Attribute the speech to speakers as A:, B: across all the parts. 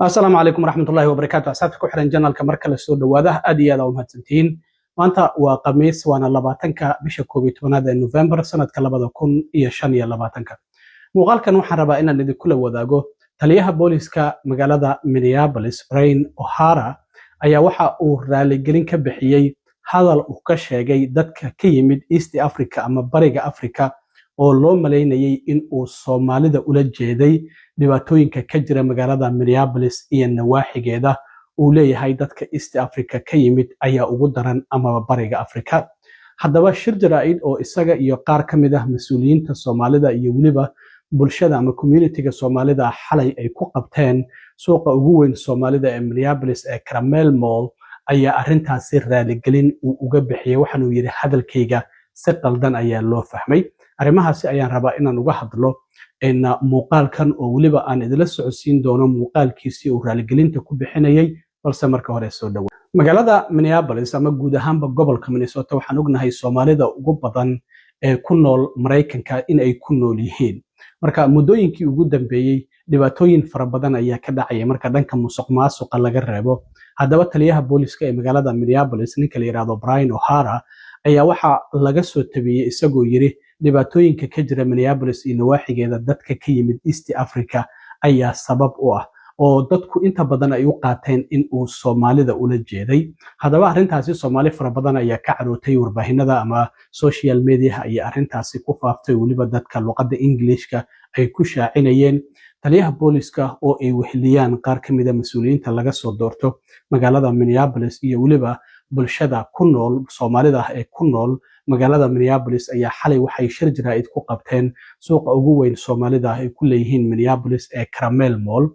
A: السلام عليكم ورحمة الله وبركاته. أسعدك وحرن جنال كمركز السود وهذا أدي هذا ومهتمين. وأنت وقميص وأنا لباتنك بشكوبي توناد نوفمبر سنة كلبا كون يشانيا لباتنك. muuqaalkan waxaan rabaa inaan idin kula wadaago taliyaha booliska magaalada Minneapolis Brian O'Hara ayaa waxa uu raaligelin ka bixiyay hadal uu ka sheegay dadka ka yimid East Africa ama bariga Africa oo loo maleynayay in uu Soomaalida ula jeeday dhibaatooyinka ka jira magaalada Minneapolis iyo nawaaxigeeda uu leeyahay dadka East Africa ka yimid ayaa ugu daran ama bariga Africa. haddaba shir jaraa'id oo isaga iyo qaar ka mid ah mas'uuliyiinta Soomaalida iyo waliba bulshada ama community-ga Soomaalida xalay ay ku qabteen suuqa ugu weyn Soomaalida ee Minneapolis ee Carmel Mall ayaa arrintaasi raaligelin uu uga bixiyay waxaan uu yiri hadalkayga si qaldan ayaa loo fahmay. arrimahaasi ayaan rabaa inaan uga hadlo in muuqaalkan oo waliba aan idila socodsiin doono muuqaalkiisii uu raaligelinta ku bixinayay balse marka hore soo dhaw magaalada Minneapolis ama guud ahaanba gobolka Minnesota waxaan ognahay Soomaalida ugu badan ee ku nool Mareykanka in ay ku nool yihiin. marka muddooyinkii ugu dambeeyay dhibaatooyin fara badan ayaa ka dhacay marka dhanka musuqmaasuqa laga reebo. haddaba taliyaha booliska ee magaalada Minneapolis ninka la yiraahdo Brian O'Hara ayaa waxa laga soo tabiyay isagoo yiri dhibaatooyinka ka jira Minneapolis iyo nawaaxigeeda dadka ka yimid East Africa ayaa sabab u ah oo dadku inta badan ay u qaateen in uu Soomaalida ula jeeday. haddaba arrintaasi Soomaali fara badan ayaa ka carootay warbaahinada ama social media ayaa arrintaasi ku faaftay waliba dadka luqadda Englishka ay ku shaacinayeen. taliyaha booliska oo ay weheliyaan qaar ka mid ah mas'uuliyiinta laga soo doorto magaalada Minneapolis iyo waliba bulshada ku nool Soomaalida ee ku nool magaalada Minneapolis ayaa xalay waxay shir jaraa'id ku qabteen suuqa ugu weyn Soomaalida ay ku leeyihiin Minneapolis ee Carmel Mall.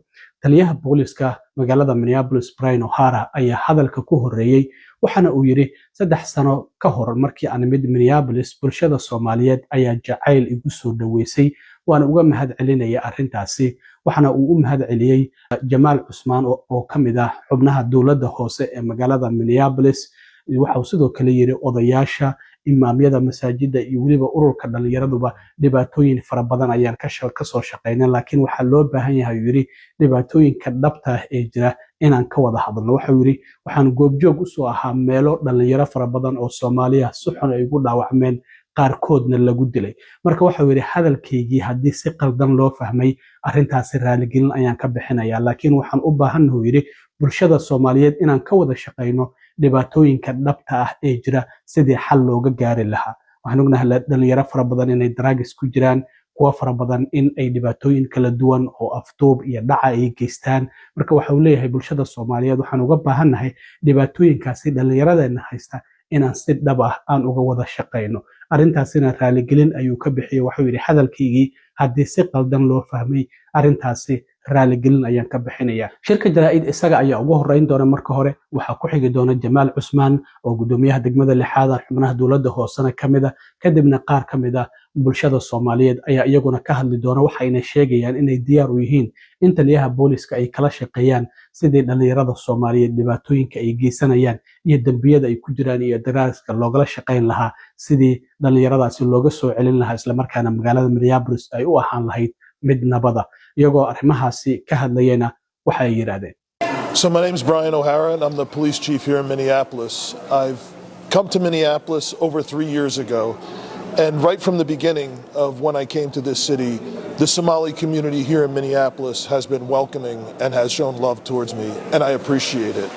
A: taliyaha booliska magaalada Minneapolis Brian O'Hara ayaa hadalka ku horeeyay waxaana uu yiri 3 sano ka hor markii aan mid Minneapolis bulshada Soomaaliyeed ayaa jacayl igu soo dhaweysay waana uga mahad celinaya arrintaasi. waxaana uu u mahad celiyay Jamaal Cusmaan oo ka mid ah xubnaha dawladda hoose ee magaalada Minneapolis. waxa uu sidoo kale yiri odayaasha imaamyada masaajida iyo waliba ururka dhalinyaraduba dhibaatooyin fara badan ayaan ka soo shaqeynay laakiin waxa loo baahan yahay yiri dhibaatooyinka dhabta ah ee jira inaan ka wada hadalno. waxa yiri waxaan goobjoog u soo ahaa meelo dhalinyaro fara badan oo Soomaaliya si xun ay ugu dhaawacmeen qaarkoodna lagu dilay. marka waxa yiri hadalkaygii haddii si qaldan loo fahmay arrintaasi raaligelin ayaan ka bixinayaa laakiin waxaan u baahanahay yiri bulshada Soomaaliyeed inaan ka wada shaqeyno dhibaatooyinka dhabta ah ee jira sidii xal looga gaari lahaa. waxaan ognahay dhalinyaro fara badan inay drugs ku jiraan kuwa fara badan in ay dhibaatooyin kala duwan oo afduub iyo dhaca ay geystaan. marka waxa uu leeyahay bulshada Soomaaliyeed waxaan uga baahanahay dhibaatooyinkaasi dhalinyaradeena haysta inaan si dhab ah aan uga wada shaqeyno. arrintaasina raaligelin ayuu ka bixiyay. waxa uu yiri hadalkaygii haddii si qaldan loo fahmay arrintaasi raaligelin ayaan ka bixinayaa. shirka jaraa'id isaga ayaa ugu horeyn doona marka hore waxa ku xigi doona Jamaal Cusmaan oo gudoomiyaha degmada lixaad xubnaha dawladda hoosena kamid ah kadibna qaar kamid ah bulshada Soomaaliyeed ayaa iyaguna ka hadli doona waxayna sheegayaan inay diyaar u yihiin in taliyaha booliska ay kala shaqeeyaan sidii dhalinyarada Soomaaliyeed dhibaatooyinka ay geysanayaan iyo dambiyada ay ku jiraan iyo daraaska loogala shaqeyn lahaa sidii dhalinyaradaasi looga soo celin lahaa isla markaana magaalada Minneapolis ay u ahaan lahayd mid nabada. iyagoo arrimahaasi ka hadlayana waxa ay yiraahdeen.
B: So my name is Brian O'Hara and I'm the police chief here in Minneapolis. I've come to Minneapolis over 3 years ago, and right from the beginning of when I came to this city, the Somali community here in Minneapolis has been welcoming and has shown love towards me, and I appreciate it.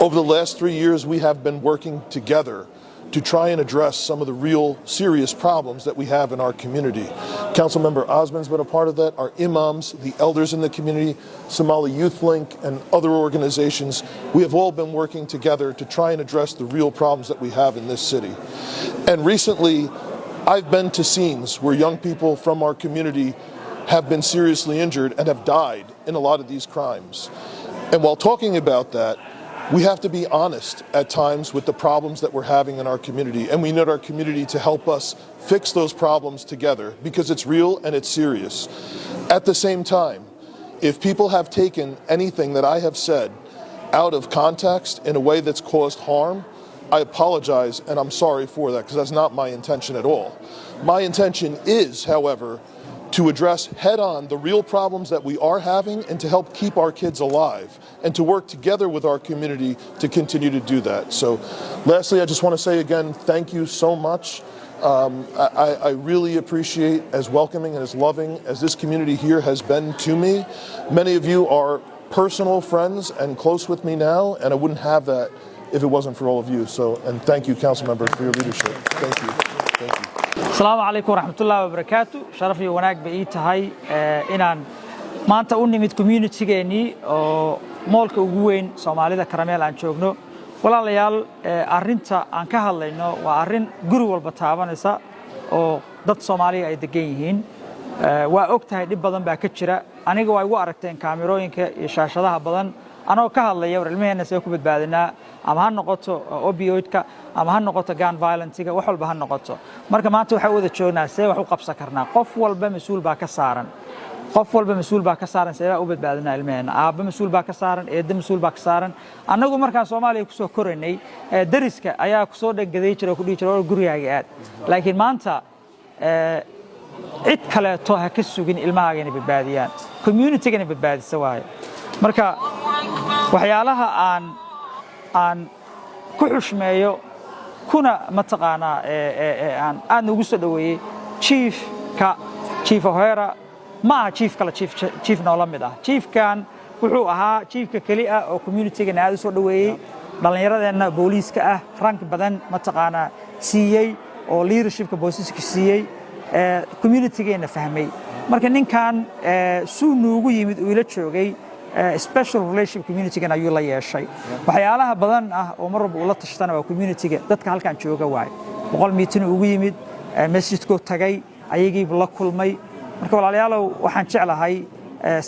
B: Over the last 3 years, we have been working together to try and address some of the real serious problems that we have in our community. Councilmember Osman's been a part of that, our imams, the elders in the community, Somali Youth Link, and other organizations. We have all been working together to try and address the real problems that we have in this city. And recently, I've been to scenes where young people from our community have been seriously injured and have died in a lot of these crimes. And while talking about that, we have to be honest at times with the problems that we're having in our community, and we need our community to help us fix those problems together because it's real and it's serious. At the same time, if people have taken anything that I have said out of context in a way that's caused harm, I apologize and I'm sorry for that because that's not my intention at all. My intention is, however, to address head-on the real problems that we are having and to help keep our kids alive and to work together with our community to continue to do that. So lastly, I just want to say again, thank you so much. I really appreciate as welcoming and as loving as this community here has been to me. Many of you are personal friends and close with me now, and I wouldn't have that if it wasn't for all of you. So, and thank you, council members, for your leadership. Thank you. Thank you.
C: السلام عليكم ورحمة الله وبركاته. شرفي وناك بإيتهاي إنان ما أنت أني مت community جاني مالك وجوين سومالي ذا كراميل عن شغله ولا ليال أرنتا عن كهالينه وأرن جرو البتاعان إسا أو ضد سومالي أيد جيهين وأكتها دي بدن بكتشرة أنا جوا واركتين كاميروين كشاشة بدن أنا كهالي ورلمي الناس يكون بعدنا أما هالنقطة أوبيويدك أما هالنقطة جان فايلنسيك وحول بهالنقطة مركب ما توحود تشوفنا سوى وحول قبص كرنا قفول بمسؤول باكسارن قفول بمسؤول باكسارن سوى أوبد بعدنا علمينا أب مسؤول باكسارن إد مسؤول باكسارن أنا جو مركب سومالي كسو كورني درسك أيا كسو دقديشر وكديشر وجريعات لكن ما أنت عد كلا توه كسو جن الماعين بالباديان community جن بالبادي سواي مركب وحيالها aan ku xushmeeyo kuna mataqaana aan ugu soo dhaweeyay chief O'Hara ma chief kala chief noola mid ah chiefkan wuxuu ahaa chiefka kali ah oo community-ga aad u soo dhaweeyay dhalinyaradeena booliiska ah rank badan mataqaana siiyay oo leadershipka booliiska siiyay community-geena fahmay marka ninkan suu nuugu yimid uu ila joogay special relationship community-gan ayuu la yeeshay waxyaalaha badan ah oo mar walba uu la tashtana waa community-ga dadka halkan jooga waay 100 meeting ugu yimid masjidku tagay ayagii la kulmay marka walaalayaalow waxaan jeclahay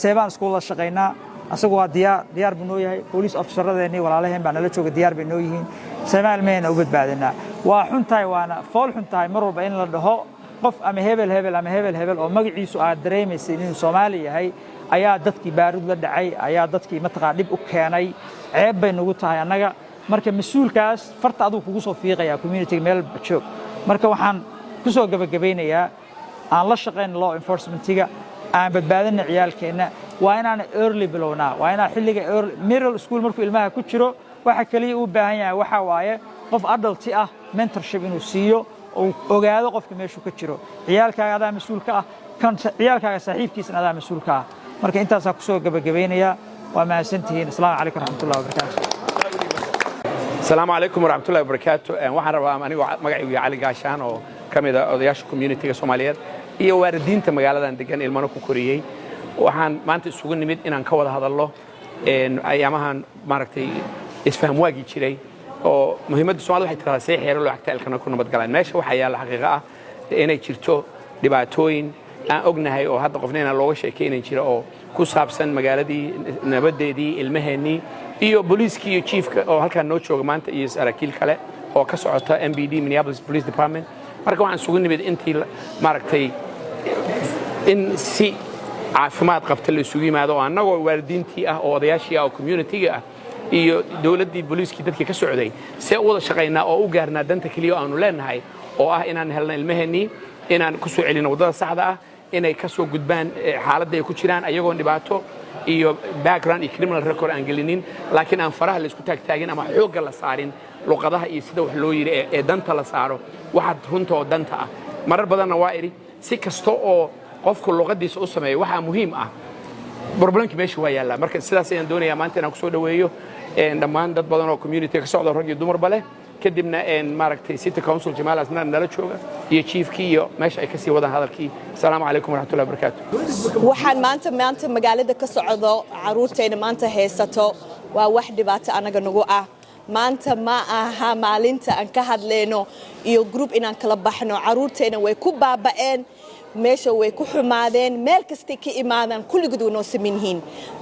C: seebaan isku la shaqeynaa asagu waa diyaar buu noo yahay police officer-radeena walaalaheen baa nala jooga diyaar bay noo yihiin Soomaal meena u badbaadina waa xuntahay waana fool xuntahay mar walba in la dhaho qof ama hebel oo magaciisu aad dareemaysid inuu Soomaali yahay ayaa dadkii baarud la dhacay ayaa dadkii mataqaan dib u keenay ceeb bay nagu tahay anaga marka mas'uulkaas farta aduu kugu soo fiiqaya community meel joog marka waxaan ku soo gabagabeynayaa aan la shaqeyn law enforcement-iga aan badbaadina ciyaalkeena waa inaan early bilowna waa inaan xilliga middle school markuu ilmaha ku jiro waxa kaliya uu baahan yahay waxa waaye qof adult ah mentorship inuu siiyo oo ogaado qofka meeshu ka jiro ciyaalkaaga adaa mas'uulka ah kan ciyaalkaaga saaxiibkiisana adaa mas'uulka ah marka intaas ku soo gabagabeynaya waa mahadsantihiin assalaamu calaykum waraxmatullaahi wabarakaatuh
D: assalaamu calaykum waraxmatullaahi wabarakaatuh waxaan rabaa anigu magacaygu Cali Gaashaan oo kamid ah odayaasha community-ga Soomaaliyeed iyo waalidiinta magaaladan degan ilmana ku koriyay waxaan maanta isugu nimid inaan ka wada hadalno ayaamahan maaragtay isfaham waagi jiray oo muhiimadda Soomaaliya waxay tiraahdaa si xeero loo xigta ilkana ku nabad galaan meesha waxa yaala xaqiiqo ah inay jirto dhibaatooyin aan ognahay oo hadda qofna looga sheekeynin jira oo ku saabsan magaaladii nabadeedii ilmaheennii iyo booliiskii iyo chiefka oo halkaan noo jooga maanta iyo saraakiil kale oo ka socota MPD Minneapolis Police Department marka waxaan sugu nimid intii maaragtay in si caafimaad qabta la isugu yimaado oo annagoo waalidiintii ah oo odayaashii ah oo community-ga ah iyo dawladdii booliiskii dadkii ka socday si u wada shaqeynaa oo u gaarnaa danta kaliya aanu leenahay oo ah inaan helno ilmaheennii inaan ku soo celino wadada saxda ah inay ka soo gudbaan xaaladda ay ku jiraan ayagoon dhibaato iyo background iyo criminal record aan gelinin laakiin aan faraha la isku taagtaagin ama xoogga la saarin luqadaha iyo sida wax loo yiri ee danta la saaro waxa runta oo danta ah marar badanna waa iri si kasto oo qofku luqadiisa u sameeyo waxa muhiim ah problemki meesha waa yaala marka sidaas ayaan doonayaa maanta inaan ku soo dhaweeyo dhammaan dad badan oo community ka socda rag iyo dumarba leh kadibna maaragtay city council Jamaal asna nala jooga iyo chiefkii iyo meesha ay ka sii wadaan hadalkii assalaamu calaykum waraxmatullaahi wabarakaatuh
E: waxaan maanta magaalada ka socdo caruurteena maanta haysato waa wax dhibaato anaga nagu ah maanta ma aha maalinta aan ka hadleyno iyo group inaan kala baxno caruurteena way ku baaba'een meesha way ku xumaadeen meel kasta ka imaadaan kulligood way noo sameeyeen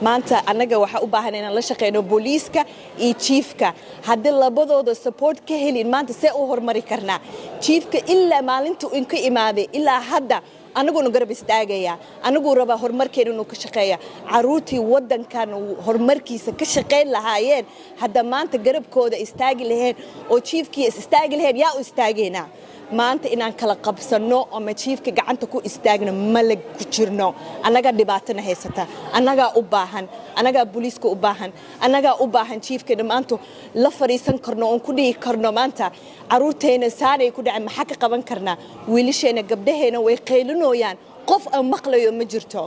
E: maanta anaga waxa u baahan inaan la shaqeyno booliiska iyo chiefka haddii labadooda support ka helin maanta see u hormari karnaa chiefka ilaa maalinta uu ka imaaday ilaa hadda anaguna garab istaagaya anagu raba horumarkeena inuu ka shaqeeya caruurtii wadankan horumarkiisa ka shaqeyn lahaayeen hadda maanta garabkooda istaagi laheen oo chiefkii istaagi laheen yaa u istaageena maanta inaan kala qabsanno ama jiifka gacanta ku istaagno ma la ku jirno annaga dhibaatana haysata annagaa u baahan annagaa booliiska u baahan annagaa u baahan jiifka dhammaanto la fariisan karno oon ku dhihi karno maanta caruurteena saanay ku dhacay maxaa ka qaban karnaa wiilasheena gabdhaheena way qaylinooyaan qof aan maqlayo ma jirto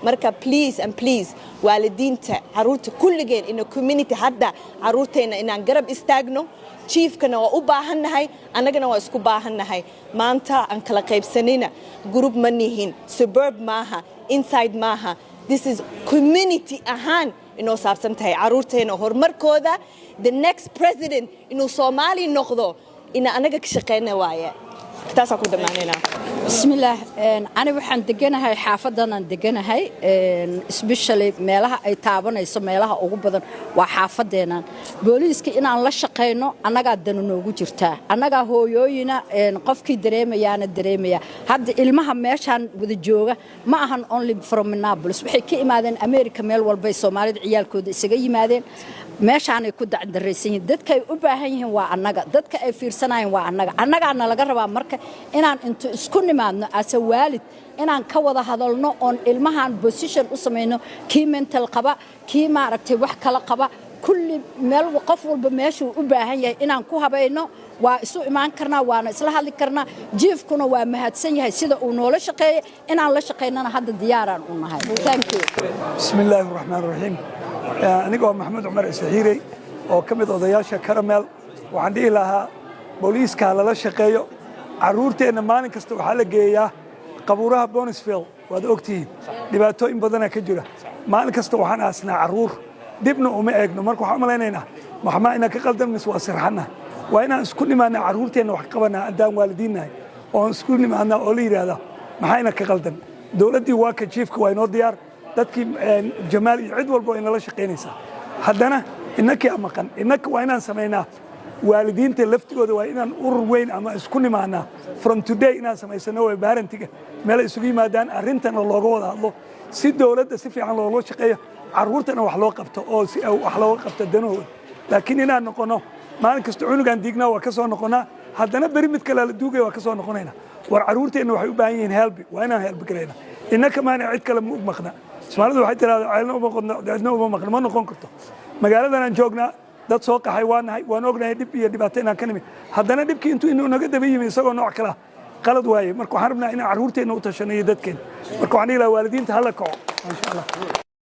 E: marka please and please waalidiinta caruurta kulligeen in community hadda caruurteena inaan garab istaagno chiefkana waa u baahannahay annagana waa isku baahannahay maanta aan kala qaybsanina group ma nihin suburb maaha inside maaha this is community ahaan inoo saabsan tahay caruurteena horumarkooda the next president inuu Soomaali noqdo ina anaga ka shaqeynaa waaye taas ku dhamaanayna
F: bismillaah ani waxaan deganahay xaafadan deganahay especially meelaha ay taabanayso meelaha ugu badan waa xaafadeena booliiska inaan la shaqeyno anaga dan noogu jirtaa anaga hooyooyina qofkii dareemaya hadda ilmaha meeshan wada jooga ma ahan only from Minneapolis waxay ka imaadeen America meel walba ay Soomaalida ciyaalkooda isaga yimaadeen meeshaan ay ku dacdareysan dadka ay u baahan yihiin waa annaga dadka ay fiirsanayeen waa annagaana laga rabaa marka inaan inta isku nimaadno as a waalid inaan ka wada hadalno on ilmahan position u sameeyno kii mental qaba kii maaragtay wax kala qaba kulli meel qof walba meeshuu u baahan yahay inaan ku habayno waa isu imaan karnaa waana isla hadli karnaa jiifkuna waa mahadsan yahay sida uu noola shaqeeyay inaan la shaqeynana hadda diyaaraan u nahay thank you
G: bismillaahir rahmaanir rahiim anigoo maxamed cumar isxiiray oo kamid odayaasha karamel waxaan dhihi lahaa booliiska la shaqeeyo caruurteena maalin kasta waxa la geeyaa qabuuraha Bonesville waad ogtihiin dhibaatooyin badan ka jira maalin kasta waxaan aasnaa caruur dibna uma eegno marka waxaan maleynaynaa maxaa ina ka qaldan mis waa sirxana waa inaan isku nimaanaa caruurteena wax qabanaa andaan waalidiinahay oo isku nimaanaa oo la yiraahdo maxaa ina ka qaldan dawladii waa ka chiefka waa inoo diyaar dadkii jamaal iyo cid walba ay nala shaqeynaysaa haddana innakii amaqan innaka waa inaan sameynaa waalidiinta laftigooda waa inaan urur weyn ama isku nimaanaa from today inaan samaysano way baarantiga meel isugu yimaadaan arrintana looga wada hadlo si dawladda si fiican looga shaqeeyo caruurtana wax loo qabto oo si wax looga qabto danahooda laakiin inaan noqono maalin kasta cunugan diignaa waa ka soo noqonaa haddana beri mid kale la duugay waa ka soo noqonaynaa war caruurteena waxay u baahan yihiin help waa inaan help gareynaa innaka maana cid kale ma maqna Soomaalidu waxay tiraahdaa ceelna uma qodno dadna uma maqna ma noqon karto magaaladan aan joognaa dad soo qaxay waan ognahay dib iyo dhibaato inaan ka nimid haddana dhibkii intuu naga daba yimi isagoo nooc kala qalad waaye marka waxaan rabnaa in caruurteena u tashanayo dadkeena marka waxaan ilaa waalidiinta hala kaco insha Allah